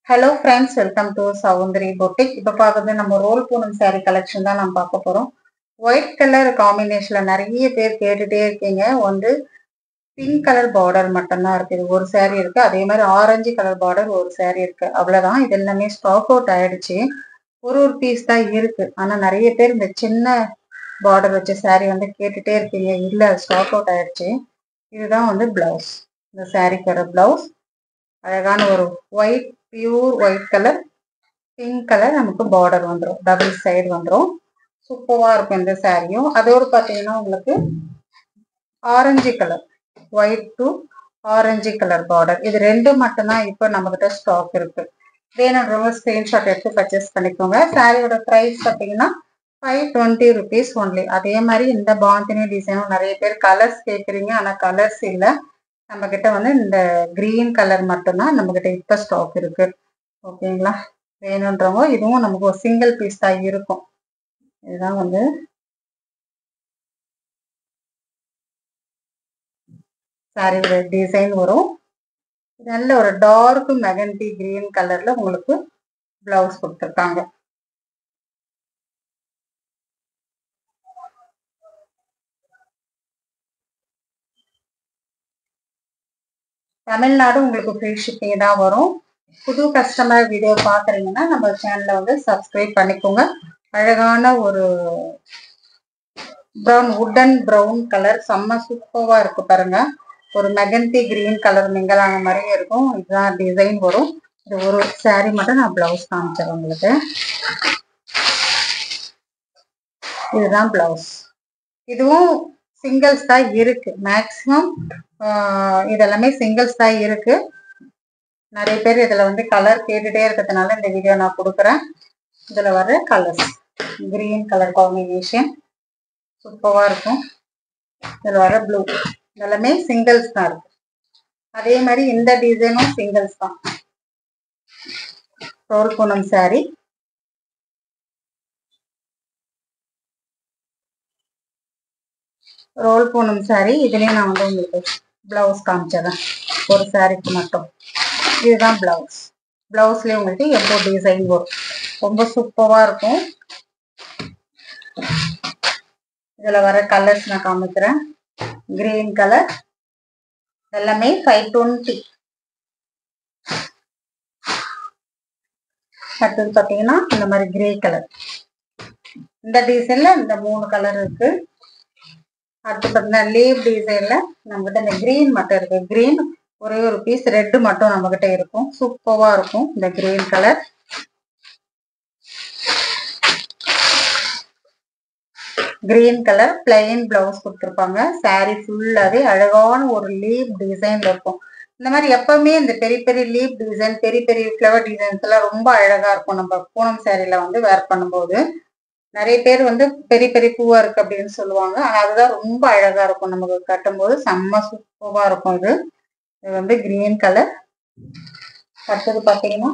Hello friends, welcome to Soundari boutique. இப்போ பார்க்குறது நம்ம ரோல் பூனம் சாரீ கலெக்ஷன் தான் நம்ம பார்க்க போகிறோம். ஒயிட் கலர் காம்பினேஷனில் நிறைய பேர் கேட்டுகிட்டே இருக்கீங்க. வந்து பிங்க் கலர் பார்டர் மட்டும்தான் இருக்குது, ஒரு சாரீ இருக்குது. அதே மாதிரி ஆரஞ்சு கலர் பார்டர் ஒரு சாரீ இருக்குது, அவ்வளோதான். இது எல்லாமே ஸ்டாக் அவுட் ஆகிடுச்சு. ஒரு பீஸ் தான் இருக்குது. ஆனால் நிறைய பேர் இந்த சின்ன பார்டர் வச்ச சாரீ வந்து கேட்டுகிட்டே இருக்கீங்க. இல்லை, ஸ்டாக் அவுட் ஆகிடுச்சு. இதுதான் வந்து ப்ளவுஸ். இந்த சாரீக்கு வர ப்ளவுஸ் அழகான ஒரு white, pure white colour, pink colour நமக்கு பார்டர் வந்துடும், டபுள் சைடு வந்துடும். சூப்பராக இருக்கும் இந்த சாரியும். அதோடு பார்த்தீங்கன்னா உங்களுக்கு orange colour, white to orange colour border, இது ரெண்டு மட்டும்தான் இப்போ நம்மகிட்ட ஸ்டாக் இருக்கு. வேணுன்றவங்க ஸ்கிரீன்ஷாட் எடுத்து பர்ச்சேஸ் பண்ணிக்கோங்க. சாரியோட ப்ரைஸ் பார்த்தீங்கன்னா 520 rupees ஒன்லி. அதே மாதிரி இந்த பாந்தினி டிசைனும் நிறைய பேர் கலர்ஸ் கேட்குறீங்க, ஆனால் கலர்ஸ் இல்லை. நம்ம கிட்ட வந்து இந்த கிரீன் கலர் மட்டும்தான் நம்ம கிட்ட இப்ப ஸ்டாக் இருக்கு. ஓகேங்களா? வேணுன்றவங்க இதுவும் நமக்கு ஒரு சிங்கிள் பீஸ் தான் இருக்கும். இதுதான் வந்து சாரியோட டிசைன் வரும். நல்ல ஒரு டார்க் மெகந்தி கிரீன் கலர்ல உங்களுக்கு பிளவுஸ் கொடுத்துருக்காங்க. தமிழ்நாடு உங்களுக்கு ஃப்ரீ ஷிப்பிங் தான் வரும். புது கஸ்டமர் வீடியோ பார்க்குறீங்கன்னா நம்ம சேனலை வந்து சப்ஸ்கிரைப் பண்ணிக்கோங்க. அழகான ஒரு ப்ரௌன், உட்டன் ப்ரௌன் கலர், செம்ம சூப்பராக இருக்கு பாருங்க. ஒரு மெகந்தி கிரீன் கலர் மிங்கலான மாதிரியும் இருக்கும். இதுதான் டிசைன் வரும். இது ஒரு சாரீ மட்டும் நான் பிளவுஸ் காமிச்சிடறேன் உங்களுக்கு. இதுதான் பிளவுஸ். இதுவும் சிங்கிள்ஸ் தான் இருக்கு. மேக்சிமம் இதெல்லாமே சிங்கிள்ஸ் தான் இருக்கு. நிறைய பேர் இதுல வந்து கலர் கேட்டுட்டே இருக்கிறதுனால இந்த வீடியோ நான் கொடுக்குறேன். இதுல வர கலர்ஸ் கிரீன் கலர் காம்பினேஷன் சூப்பரா இருக்கும். இதுல வர ப்ளூ, இதெல்லாமே சிங்கிள்ஸ் தான் இருக்கு. அதே மாதிரி இந்த டிசைனும் சிங்கிள்ஸ் தான். Roll Poonam sari, roll Poonam sari. இதுலயும் நான் வந்து உங்களுக்கு பிளவுஸ் காமிச்சிடறேன் ஒரு சாரிக்கு மட்டும். இதுதான் பிளவுஸ். பிளவுஸ்லயே உங்களுக்கு எவ்வளோ டிசைன் வரும், ரொம்ப சூப்பரா இருக்கும். இதுல வர கலர்ஸ் நான் காமிக்கிறேன். கிரீன் கலர் எல்லாமே 520. அடுத்தது பார்த்தீங்கன்னா இந்த மாதிரி கிரே கலர். இந்த டிசைன்ல இந்த 3 கலர் இருக்கு. அடுத்து பார்த்தீங்கன்னா லீவ் டிசைன்ல நம்மகிட்ட இந்த கிரீன் மட்டும் இருக்கு. கிரீன் ஒரே ஒரு பீஸ், ரெட் மட்டும் நம்ம கிட்ட இருக்கும். சூப்பரா இருக்கும் இந்த green colour. Green colour plain blouse கொடுத்துருப்பாங்க. சாரி ஃபுல்லாவே அழகான ஒரு லீவ் டிசைன்ல இருக்கும். இந்த மாதிரி எப்பவுமே இந்த பெரிய பெரிய லீவ் டிசைன், பெரிய பெரிய ஃப்ளவர் டிசைன்ஸ் எல்லாம் ரொம்ப அழகா இருக்கும். நம்ம பூனம் சாரியில வந்து வேர் பண்ணும்போது நிறைய பேர் வந்து பெரிய பெரிய பூவா இருக்கு அப்படின்னு சொல்லுவாங்க. ஆனா அதுதான் ரொம்ப அழகா இருக்கும். நமக்கு கட்டும்போது செம்ம சூப்பரா இருக்கும். இது வந்து கிரீன் கலர். அடுத்தது பாத்தீங்கன்னா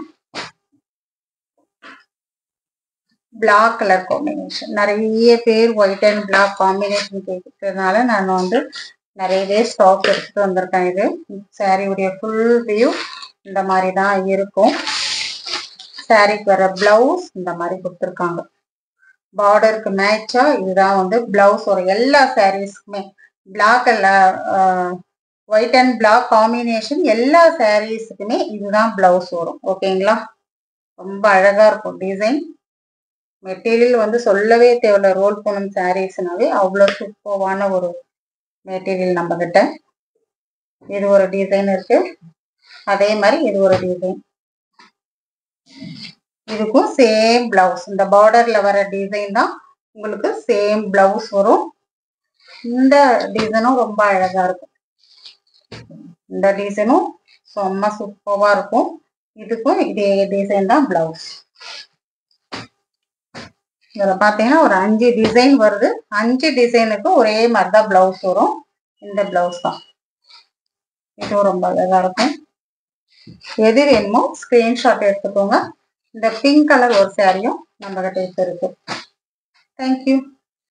பிளாக் கலர் காம்பினேஷன். நிறைய பேர் ஒயிட் அண்ட் பிளாக் காம்பினேஷன் கேட்கறதுனால நான் வந்து நிறையவே ஸ்டாக் எடுத்துட்டு வந்திருக்கேன். இது சாரியுடைய ஃபுல் வியூ இந்த மாதிரி தான் இருக்கும். சாரிக்கு வர பிளவுஸ் இந்த மாதிரி கொடுத்துருக்காங்க. பார்டருக்கு மேட்சா இதுதான் வந்து பிளவுஸ் வரும் எல்லா சாரீஸ்க்குமே. Black white and black combination எல்லா சாரீஸுக்குமே இதுதான் பிளவுஸ் வரும். ஓகேங்களா? ரொம்ப அழகா இருக்கும் டிசைன். மெட்டீரியல் வந்து சொல்லவே தேவையில்ல. ரோல் பூனம் சாரீஸ்னாவே அவ்வளோ சூப்பரான ஒரு மெட்டீரியல் நம்ம கிட்ட. இது ஒரு டிசைன் இருக்கு. அதே மாதிரி இது ஒரு டிசைன். இதுக்கும் சேம் பிளவுஸ். இந்த பார்டர்ல வர டிசைன் தான் உங்களுக்கு சேம் பிளவுஸ் வரும். இந்த டிசைனும் ரொம்ப அழகா இருக்கும். இந்த டிசைனும் செம்ம சூப்பரா இருக்கும். இதுக்கும் இதே டிசைன் தான் பிளவுஸ். இதுல பாத்தீங்கன்னா ஒரு 5 டிசைன் வருது. 5 டிசைனுக்கும் ஒரே மாதிரி தான் பிளவுஸ் வரும். இந்த பிளவுஸ் தான். இதுவும் ரொம்ப அழகா இருக்கும். எது வேணுமோ ஸ்கிரீன்ஷாட் எடுத்துக்கோங்க. இந்த பிங்க் கலர் ஒரு சாரியும் நம்ம கிட்ட இருக்கு. தேங்க்யூ.